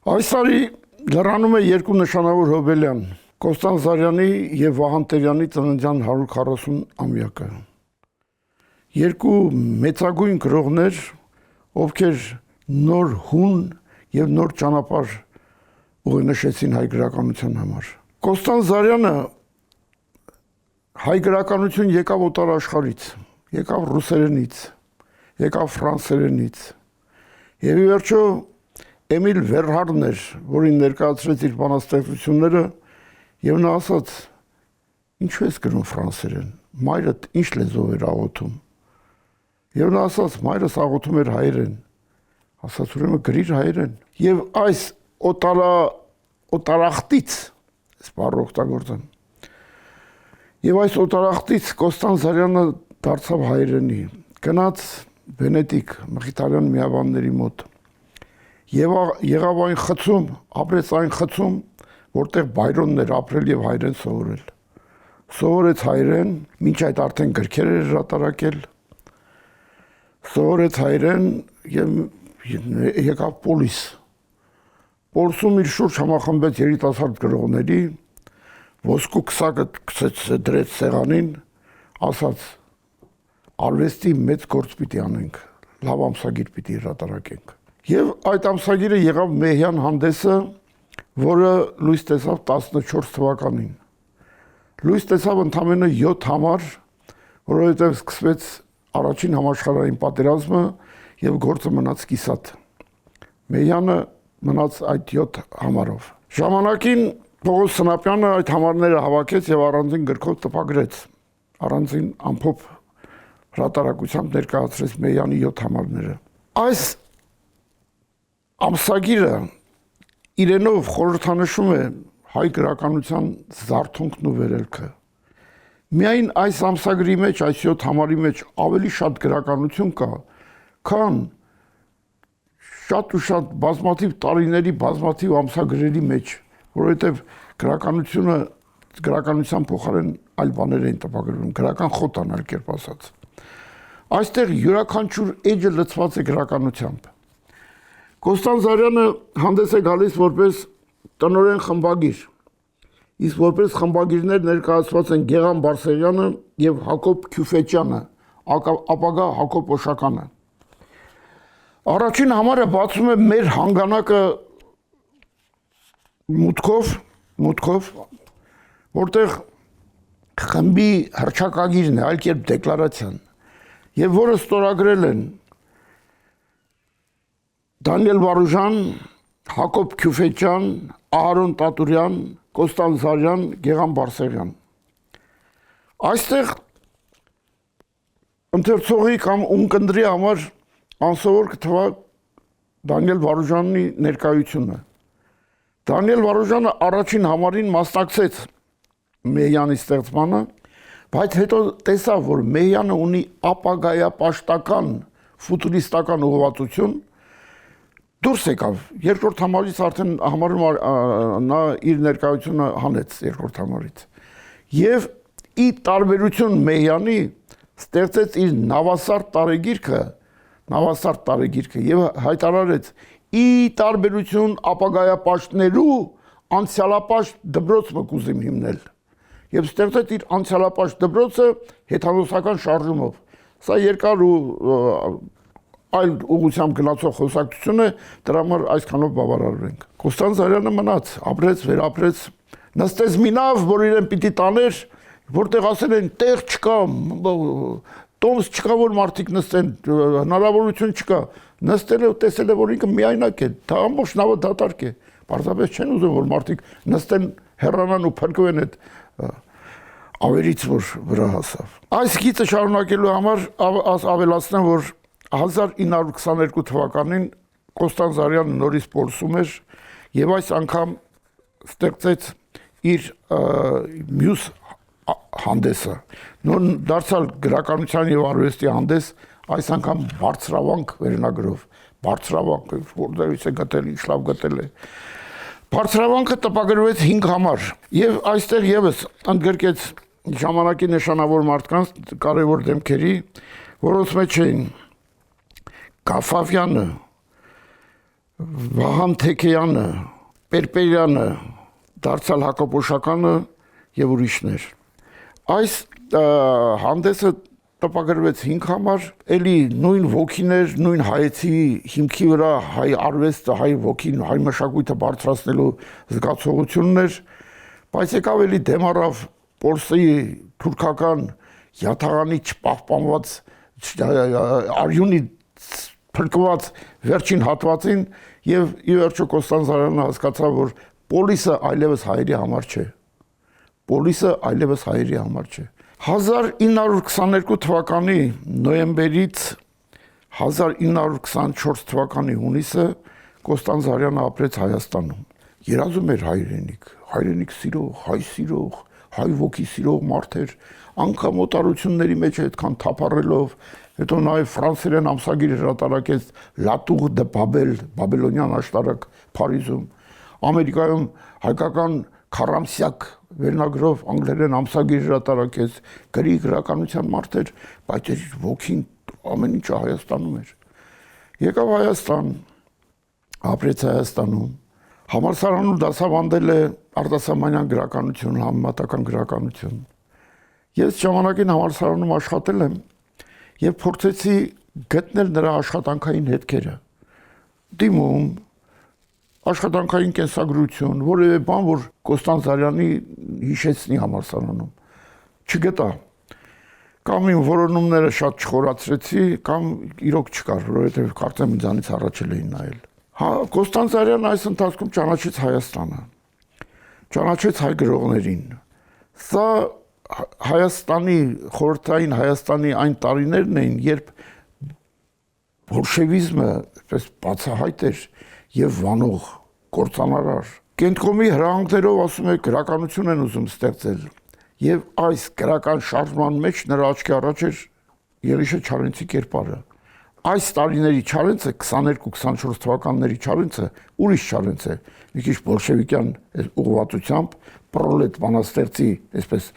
Այս տարի լրանում է երկու նշանավոր հոբելյան, Կոստան Զարյանի և Վահան Տերյանի ծննդյան 140-ամյակը։ Երկու մեծագույն գրողներ, ովքեր նոր հուն և նոր ճանապարհ ուղենշեցին հայ գրականության համար։ Կոստան Զարյանը հայ գրականություն եկավ օտար աշխարհից, եկավ ռուսերենից, եկավ ֆրանսերենից, և ի վերջո Էմիլ Վերհարն էր, որին ներկայացրեց իր բանաստեղծությունները, և նա ասաց. «Ինչու ես գրում ֆրանսերեն, մայրդ ինչ լեզվով էր աղոթում»։ Եվ նա ասաց. «Մայրս աղոթում էր հայերեն»։ Ասաց. «Ուրեմն գրիր հայերեն»։ Եվ այս օտարախտից, այս բառը օգտագործեմ, եւ այս օտարախտից Կոստան Զարյանը դարձավ հայերենի, գնաց Վենետիկ Մխիթարյան միաբանների մոտ, եղավ այն խցում, ապրեց այն խցում, որտեղ Բայրոնն էր ապրել եւ հայերեն սովորել։ Սովորեց հայերեն, մինչ այդ արդեն գրքեր էր հրատարակել, սովորեց հայերեն եւ եկավ Պոլիս։ Պոլսում իր շուրջ համախմբեց երիտասարդ գրողների, ոսկու քսակը դրեց սեղանին, ասաց. «Արվեստի մեծ գործ պիտի անենք, լավ ամսագիր պիտի հրատարակենք»։ Եվ այդ ամսագիրը եղավ Մեհյան հանդեսը, որը լույս տեսավ 14 թվականին։ Լույս տեսավ ընդամենը 7 համար, որովհետև սկսվեց առաջին համաշխարհային պատերազմը եւ գործը մնաց կիսատ։ Մեհյանը մնաց այդ 7 համարով։ Ժամանակին Պողոս Սնապյանը այդ համարները հավաքեց եւ առանձին գրքով տպագրեց, առանձին ամփոփ հրատարակությամբ ներկայացրեց Մեհյանի 7 համարները։ Այս ամսագիրը իրենով խորհրդանշում է հայ գրականության զարթոնքն ու վերելքը։ Միայն այս ամսագրի մեջ, այս 7 համարի մեջ ավելի շատ գրականություն կա, քան շատ ու շատ բազմաթիվ տարիների բազմաթիվ ամսագրերի մեջ, որովհետև գրականության փոխարեն այլ բաներ են տպագրվում, գրական խոտան այլ կերպ ասած։ Այստեղ յուրաքանչյուր էջը լցված է գրականությամբ։ Կոստան Զարյանը հանդես է գալիս որպես տնօրեն խմբագիր, իսկ որպես խմբագիրներ ներկայացված են Գեղամ Բարսեղյանը եւ Հակոբ Քյուֆեչյանը, ապագա Հակոբ Օշականը։ Առաջին համարը բացում է մեր հանգանակը մուտքով, որտեղ խմբի հռչակագիրն է, այլ կերպ դեկլարացիան, եւ որը ստորագրել են Դանիել Վարուժան, Հակոբ Քյուֆեչյան, Ահարոն Տատուրյան, Կոստան Զարյան, Գեղամ Բարսեղյան։ Այստեղ ընթերցողի կամ ունկնդրի համար անսովոր կթվա Դանիել Վարուժանի ներկայությունը։ Դանիել Վարուժանը առաջին համարին մասնակցեց Մեհյանի ստեղծմանը, բայց հետո տեսավ, որ Մեհյանը ունի ապագայապաշտական, ֆուտուրիստական ուղղվածություն, դուրս եկավ, երկրորդ համարից արդեն համարում նա իր ներկայությունը հանեց երկրորդ համարից։ Եվ ի տարբերություն Մեհյանի ստեղծեց իր նավասարդ տարեգիրքը եւ հայտարարեց ի տարբերություն ապագայապաշտներու անցյալապաշտ դպրոց մկուզիմ հիմնել եւ ստեղծեց իր անցյալապաշտ դպրոցը հեթանոսական շարժումով։ Սա երկար ու այլ ուղղությամբ գնացող խոսակցություն է, դրա համար այսքանով բավարարվենք։ Կոստան Զարյանը մնաց, ապրեց, վերապրեց, նստեց մի նավ, որ իրեն պիտի տաներ, որտեղ ասել են տեղ չկա, տոմս չկա, որ մարդիկ նստեն, հնարավորություն չկա։ Նստել է ու տեսել է, որ ինքը միայնակ է, դա ամբողջ նավը դատարկ է։ Պարզապես չեն ուզում, որ մարդիկ նստեն, հեռանան ու փրկվեն այդ ավերից, որ վրա հասավ։ Այս գիծը շարունակելու համար ավելացնեմ, որ 1922 թվականին Կոստան Զարյանը նորից Պոլսում էր եւ այս անգամ ստեղծեց իր մյուս հանդեսը։ Նոր դարձալ գրականության եւ արվեստի հանդես, այս անգամ բարձրավանք վերնագրով, բարձրավանք, որտեղից է գտել, ինչ լավ գտել է։ Բարձրավանքը տպագրվեց 5 համար եւ այստեղ եւս ընդգրկեց ժամանակի նշանավոր մարդկանց կարևոր դեմքերի, որոնց մեջ էին Կաֆավյանը, Վահան Թեքեյանը, Պերպերյանը, դարձյալ հակապոշականը եւ ուրիշներ։ Այս հանդեսը տպագրվեց 5 համար, էլի նույն ոգիներ, նույն հայեցի հիմքի վրա հայ արվեստը, հայ ոգին, հայ մշակույթը բարձրացնելու զգացողություններ, բայց եկավ էլի դեմ առավ Պոլսայի թուրքական յաթաղանի չպահպանված արյունի փրկված վերջին հատվածին եւ ի վերջո Կոստանդինյանը հասկացավ, որ Պոլիսը այլևս հայերի համար չէ։ Պոլիսը այլևս հայերի համար չէ։ 1922 թվականի նոյեմբերից 1924 թվականի հունիսը Կոստանդինյանը ապրեց Հայաստանում։ Երազում էր հայրենիք սիրող, հայ ոգի սիրող մարդ էր, անգամ օտարությունների մեջ այդքան թափառելով, հետո նաև ֆրանսերեն ամսագիր հրատարակեց La Tour de Babel, բաբելոնյան աշտարակ Փարիզում, Ամերիկայում հայկական քառամսյակ վերնագրով անգլերեն ամսագիր հրատարակեց, գրի գրականության մարդ էր, բայց իր ոգին ամեն ինչը Հայաստանում էր։ Եկավ Հայաստան, ապրեց Հայաստանում, համալսարանում դասավանդել է արտասահմանյան գրականություն, համեմատական գրականություն։ Ես ժամանակին համալսարանում աշխատել եմ եւ փորձեցի գտնել նրա աշխատանքային հետքերը։ Դիմում աշխատանքային կենսագրություն, որևէ բան, որ Կոստանդինյանի հիշեցնի համալսարանում։ Չգտա։ Կամ իմ որոնումները շատ չխորացրեցի, կամ իրոք չկար, որովհետեւ կարծեմ ինձանից առաջել էին նայել։ Կոստանդինյանը այս ընթացքում ճանաչեց Հայաստանը։ Ճանաչեց հայ գրողներին։ Սա Հայաստանի խորհրդային Հայաստանի այն տարիներն էին, երբ բոլշևիզմը այսպես բացահայտ էր եւ վանող, կործանարար։ Կենտկոմի հրահանգներով ասում է գրականություն են ուզում ստեղծել եւ այս գրական շարժման մեջ նրա աչքի առաջ էր Եղիշե Չարենցի կերպարը։ Այս տարիների Չարենցը 22-24 թվականների Չարենցը ուրիշ Չարենց է, մի քիչ բոլշևիկյան ուղղվածությամբ, պրոլետ բանաստեղծի, այսպես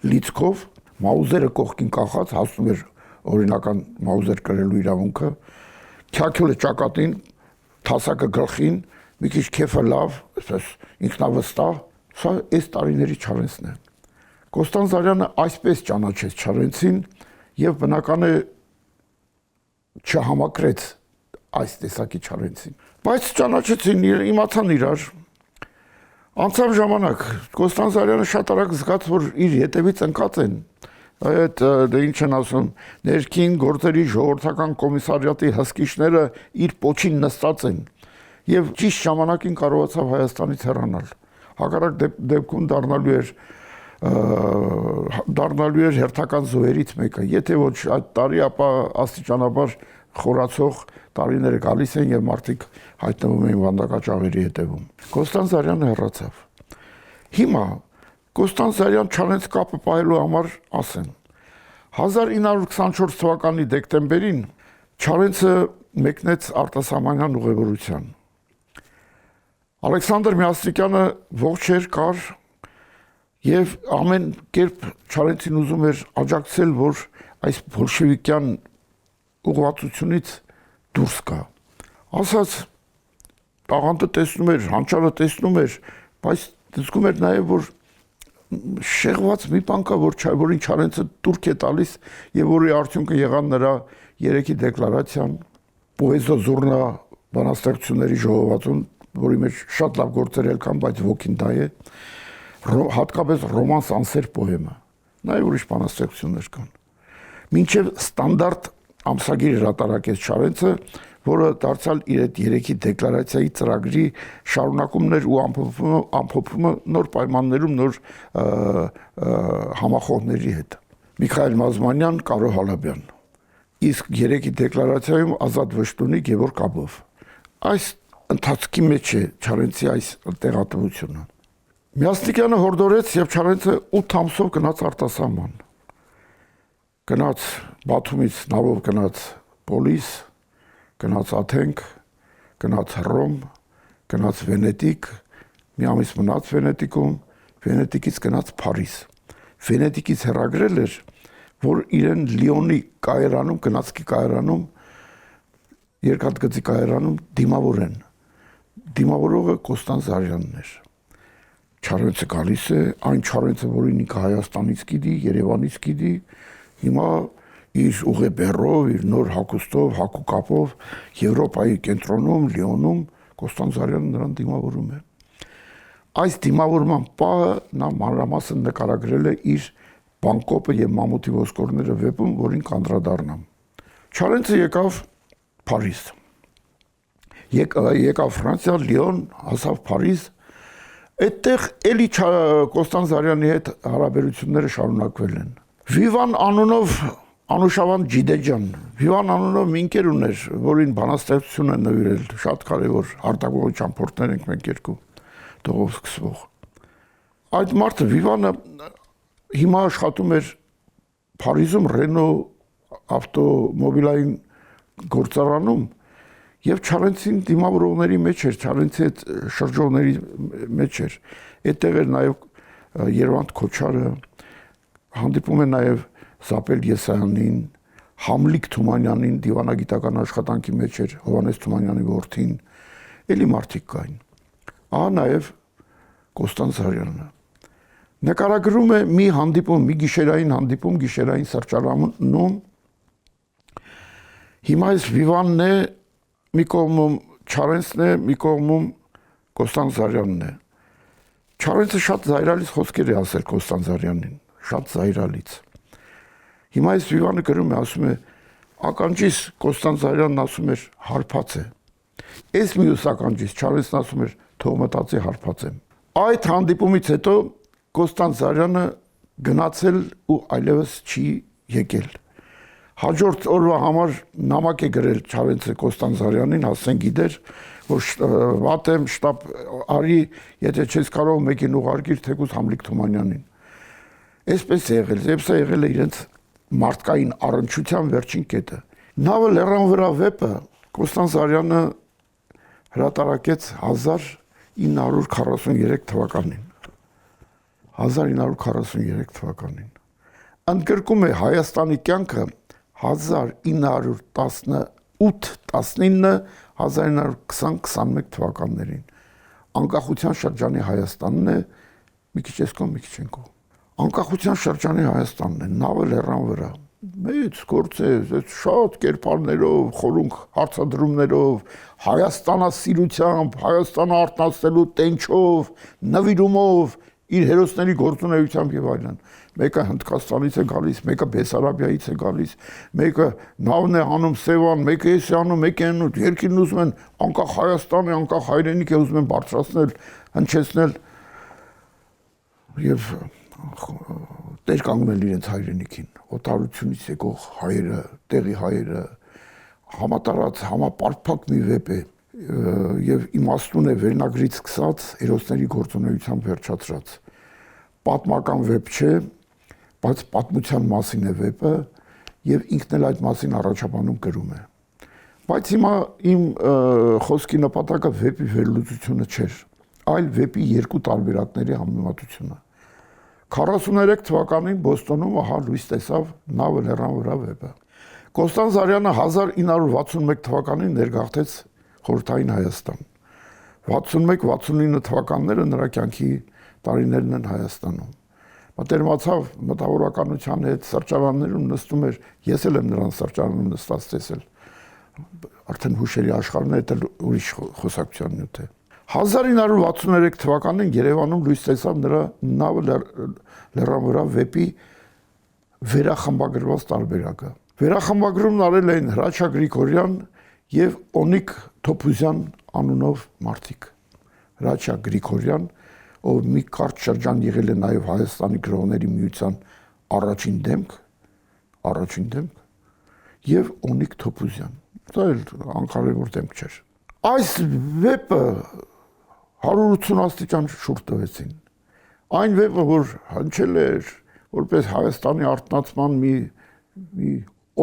լիցքով, մաուզերը կողքին կախած, հասնում էր օրինական մաուզեր կրելու իրավունքը, քյաքյոլը ճակատին, թասակը գլխին, մի քիչ քեֆը լավ, այսպես ինքնավստահ, սա այս տարիների Չարենցն է։ Կոստանդինյանը այսպես ճանաչեց Չարենցին եւ բնական է չհամակրեց այս տեսակի Չարենցին։ Բայց ճանաչեցին, իմացան իրար։ Անցավ ժամանակ, Կոստանդինյանը շատ արագ զգաց, որ իր հետևից ընկած են։ Այդ դե ինչ են ասում, ներքին գործերի ժողովրդական կոմիսարիատի հսկիչները իր պոչին նստած են եւ ճիշտ ժամանակին կարողացավ Հայաստանից հեռանալ։ Հակառակ դեպքում դառնալու էր հերթական զոհերից մեկը։ Եթե ոչ այդ տարի, ապա աստիճանաբար խորացող տարիները գալիս են եւ մարդիկ հայտնվում են վանդակաճաղերի հետևում։ Կոստանդինյանը հեռացավ։ Հիմա Կոստանդինյան Չարենց կապը պահելու համար ասեն 1924 թվականի դեկտեմբերին Չարենցը մեկնեց արտասահմանյան ուղևորության։ Ալեքսանդր Մյասնիկյանը ողջ էր, կար եւ ամեն կերպ Չարենցին ուզում էր աջակցել, որ այս բոլշևիկյան ուղղվածությունից դուրս գա։ Ասած տաղանդը տեսնում էր, հանճարը տեսնում էր, բայց զգում էր նաեւ, որ շեղված մի բան կա, որին Չարենցը տուրք է տալիս եւ որի արդյունքը եղան նրա երեքի դեկլարացիան, պոեզո զուրնա բանաստեղծությունների ժողովածուն, որի մեջ շատ լավ գործեր էլ կան, բայց ոգին դա է, հատկապես ռոմանս անսեր պոեմը, նաեւ ուրիշ բանաստեղծություններ կան։ Մինչեւ ստանդարտ ամսագիր հրատարակեց Չարենցը, որը դարձյալ իր այդ երեքի դեկլարացիայի ծրագրի շարունակումներ ու ամփոփումը նոր պայմաններում, նոր համախոհների հետ։ Միքայել Մազմանյան, Կարո Հալաբյան։ Իսկ երեքի դեկլարացիայում Ազատ Վշտունի, Գևորգ Կաբով։ Այս ընթացքի մեջ է Չարենցի այս տեղատվությունը։ Մյասնիկյանը հորդորեց եւ Չարենցը 8 ամսով գնաց արտասահման։ Գնաց Բաթումից նավով գնաց Պոլիս, գնաց Աթենք, գնաց Հռոմ, գնաց Վենետիկ, մի ամիս մնաց Վենետիկում, Վենետիկից գնաց Փարիզ։ Վենետիկից հեռագրել էր, որ իրեն Լիոնի կայարանում, գնացքի կայարանում երկաթգծի կայարանում դիմավոր են։ Դիմավորողը Կոստան Զարյանն էր։ Չարենցը գալիս է, այն Չարենցը, որին ինքը Հայաստանից գիտի, Երևանից գիտի, հիմա իր ուղեբեռով, իր նոր հագուստով, հագուկապով Եվրոպայի կենտրոնում, Լիոնում Կոստան Զարյանը նրան դիմավորում է։ Այս դիմավորման պահը նա մանրամասն նկարագրել է իր Բանկոպը եւ Մամուտի ոսկորները վեպում, որին կանդրադառնամ։ Չարենցը եկավ Փարիզ։ Եկավ Ֆրանսիա, Լիոն, հասավ Փարիզ։ Այդտեղ էլի Կոստան Զարյանի հետ հարաբերությունները շարունակվել են։ Վիվան անունով Անուշավան Ջիդեջան, Վիվան անունով մի ընկեր ուներ, որին բանաստեղծություն է նվիրել, շատ կարևոր արտագողի ճամփորդներ ենք մենք երկու, տողով սկսվող։ Այդ մարդը Վիվանը հիմա աշխատում էր Փարիզում Ռենո ավտոմոբիլային գործարանում եւ Չարենցին դիմավորողների մեջ էր, Չարենցի հետ շրջողների մեջ էր։ Այդտեղ էր նաեւ Երվանդ Քոչարը, հանդիպում է նաեւ Զապել Եսայանին, Համլիկ Թումանյանին, դիվանագիտական աշխատանքի մեջ էր Հովանես Թումանյանի որդին, էլի մարդիկ կային։ Ահա նաեւ Կոստան Զարյանը նկարագրում է մի հանդիպում, մի գիշերային հանդիպում, գիշերային սրճարանում։ Հիմա այս Վիվանն է, մի կողմում Չարենցն է, մի կողմում Կոստան Զարյանն է։ Չարենցը շատ զայրալից խոսքեր է ասել Կոստան Զարյանին, շատ զայրալից։ Հիմա այս Վիվանը գրում է, ասում է, ականջիս Կոստան Զարյանն ասում էր հարբած է։ Այս մյուս ականջիս Չարենցն ասում էր թող մտածի հարբած եմ։ Այդ հանդիպումից հետո Կոստան Զարյանը գնացել ու այլևս չի եկել։ Հաջորդ օրվա համար նամակ է գրել Չարենցը Կոստան Զարյանին, ասեն գիտեր, որ վատ եմ, շտապ արի, եթե չես կարող մեկին ուղարկիր թեկուզ Համլիկ Թումանյանին։ Այսպես է եղել, եւ սա եղել է իրենց մարդկային առնչության վերջին կետը։ Նավը լեռան վրա վեպը Կոստան Զարյանը հրատարակեց 1943 թվականին։ 1943 թվականին։ Ընդգրկում է Հայաստանի կյանքը 1918-19 թվականներին։ Անկախության շրջանի Հայաստանն է, մի քիչ էսքո, մի քիչ ենքո։ Անկախության շրջանի Հայաստանն է, նավը լեռան վրա։ Մեծ գործ է, շատ կերպարներով, խորունկ հարցադրումներով, Հայաստանասիրությամբ, Հայաստանը արտնասնելու տենչով, նվիրումով, իր հերոսների գործունեությամբ եւ այլն։ Մեկը Հնդկաստանից է գալիս, մեկը Բեսարաբիայից է գալիս, մեկը նավն է անում Սևան, մեկը էս է անում, մեկը են երկիրն ուզում են անկախ Հայաստան է, անկախ հայրենիք է ուզում են բարձրացնել, հնչեցնել եւ տեր կանգնել իրենց հայրենիքին, օտարությունից եկող հայերը, տեղի հայերը, համատարած, համապարփակ մի վեպ է եւ իմաստուն է վերնագրից սկսած հերոսների գործունեությամբ վերջացրած։ Պատմական վեպ չէ, բայց պատմության մասին է վեպը եւ ինքն էլ այդ մասին առաջաբանում գրում է։ Բայց հիմա իմ խոսքի նպատակը վեպի վերլուծությունը չէր, այլ վեպի երկու տարբերակների համեմատությունը։ 43 թվականին Բոստոնում ահա լույս տեսավ նավը լեռան վրա վեպը։ Կոստան Զարյանը 1961 թվականին ներգաղթեց Խորհրդային Հայաստան։ 61-69 թվականները նրա կյանքի տարիներն են Հայաստանում։ Մտերմացավ մտավորականության հետ, սրճարաններում նստում էր, ես էլ եմ նրան սրճարանում նստած տեսել։ Արդեն հուշերի աշխարհն է, դա ուրիշ խոսակցության նյութ է։ 1963 թվականին Երևանում լույս տեսավ նրա նավը լեռան վրա վեպի վերախմբագրված տարբերակը։ Վերախմբագրումն արել էին Հրաչյա Գրիգորյան եւ Օնիկ Թոփուզյան անունով մարդիկ։ Հրաչյա Գրիգորյան, ով մի կարճ շրջան եղել է նաեւ Հայաստանի գրողների միության առաջին դեմք եւ Օնիկ Թոփուզյան։ Դա էլ անկարևոր դեմք չէր։ Այս վեպը 180 աստիճան շուրջ տվեցին։ Այն վեպը, որ հնչել էր որպես Հայաստանի արտնացման մի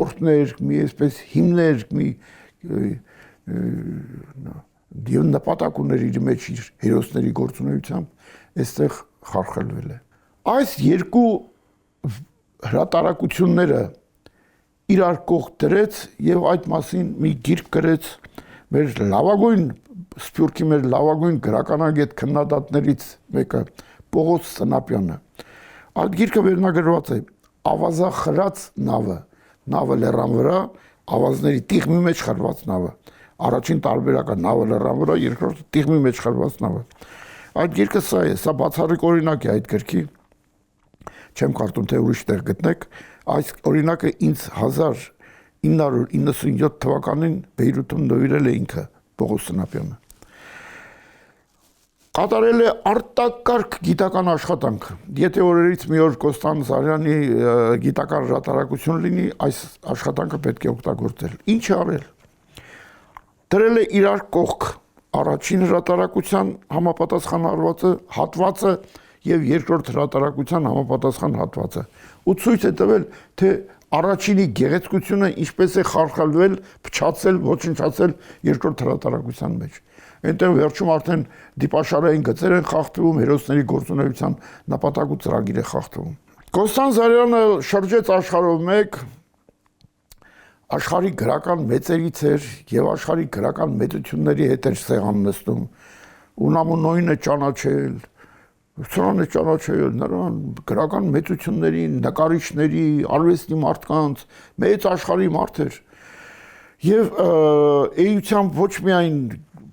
օրհներ, մի այսպես հիմներ, մի նպատակ ուներ իր մեջ իր հերոսների գործունեությամբ, այստեղ խարխլվել է։ Այս երկու հրատարակությունները իրար կողք դրեց եւ այդ մասին մի գիրք գրեց մեր լավագույն Սփյուռքի մեր լավագույն գրականագետ քննադատներից մեկը Պողոս Սնապյանը։ Այդ գիրքը վերնագրված է Ավազախրած նավը, նավը լեռան վրա, ավազների տիղմի մեջ խրված նավը։ Առաջին տարբերակը նավը լեռան վրա, երկրորդը տիղմի մեջ խրված նավը։ Այդ գիրքը սա է, սա բացառիկ օրինակ է այդ գրքի։ Չեմ կարծում թե ուրիշ տեղ գտնեք, այս օրինակը ինձ 1997 թվականին Բեյրութում նվիրել է ինքը Պողոս Սնապյանը։ Կատարել է արտակարգ գիտական աշխատանք։ Եթե օրերից մի օր Կոստան Զարյանի գիտական հրատարակություն լինի, այս աշխատանքը պետք է օգտագործել։ Ինչ է արել։ Դրել է իրար կողք առաջին հրատարակության համապատասխան հատվածը եւ երկրորդ հրատարակության համապատասխան հատվածը։ Ու ցույց է տվել, թե առաջինի գեղեցկությունը ինչպես է խարխալվել, փչացել, ոչնչացել երկրորդ հրատարակության մեջ։ Այնտեղ վերջում արդեն դիպաշարային գծեր են խախտվում, հերոսների գործունեության նպատակ ու ծրագիր է խախտվում։ Կոստան Զարյանը շրջեց աշխարհով մեկ, աշխարհի գրական մեծերից էր եւ աշխարհի գրական մեծությունների հետ էր սեղան նստում։ Ունամունոին է ճանաչել, Սրան է ճանաչել նրան գրական մեծություններին, նկարիչների, արվեստի մարդկանց, մեծ աշխարհի մարդ էր։ Եվ էությամբ ոչ միայն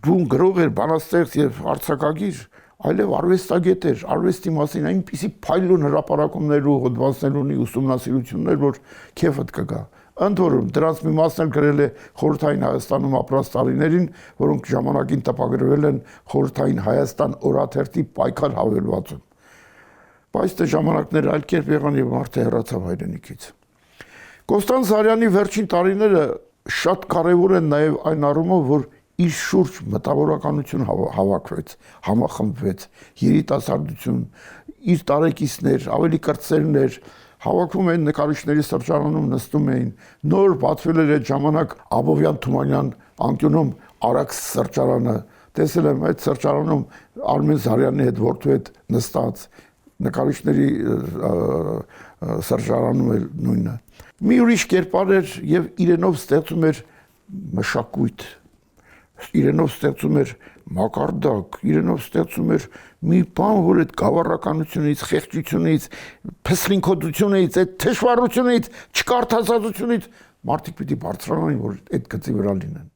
բուն գրող էր, բանաստեղծ եւ արձակագիր, այլև արվեստագետ էր, արվեստի մասին այնպիսի փայլուն հրապարակումներ ու հոդվածներ ունի, ուսումնասիրություններ, որ քեֆդ կգա։ Ընդ որում դրանց մի մասն էլ գրել է Խորհրդային Հայաստանում ապրած տարիներին, որոնք ժամանակին տպագրվել են Խորհրդային Հայաստան օրաթերթի պայքար հավելվածում։ Բայց դե ժամանակները այլ կերպ եղան եւ մարդը հեռացավ հայրենիքից։ Կոստան Զարյանի վերջին տարիները շատ կարեւոր են նաեւ այն առումով, որ իր շուրջ մտավորականություն հավաքվեց, համախմբվեց, երիտասարդություն, իր տարեկիցներ, ավելի կրտսերներ հավաքվում էին նկարիչների սրճարանում, նստում էին։ Նոր բացվել էր այդ ժամանակ Աբովյան Թումանյան անկյունում Արաքս սրճարանը։ Տեսել եմ այդ սրճարանում Արմեն Զարյանի հետ որդու հետ նստած, նկարիչների սրճարանում էլ նույնը։ Մի ուրիշ կերպար էր եւ իրենով ստեղծում էր մշակույթ, իրենով ստեղծում էր մակարդակ, իրենով ստեղծում էր մի բան, որ այդ գավառականությունից, խեղճությունից, փսլինքոդությունից, այդ թշվառությունից, չկարդացածությունից մարդիկ պիտի բարձրանային, որ այդ գծի վրա լինեն։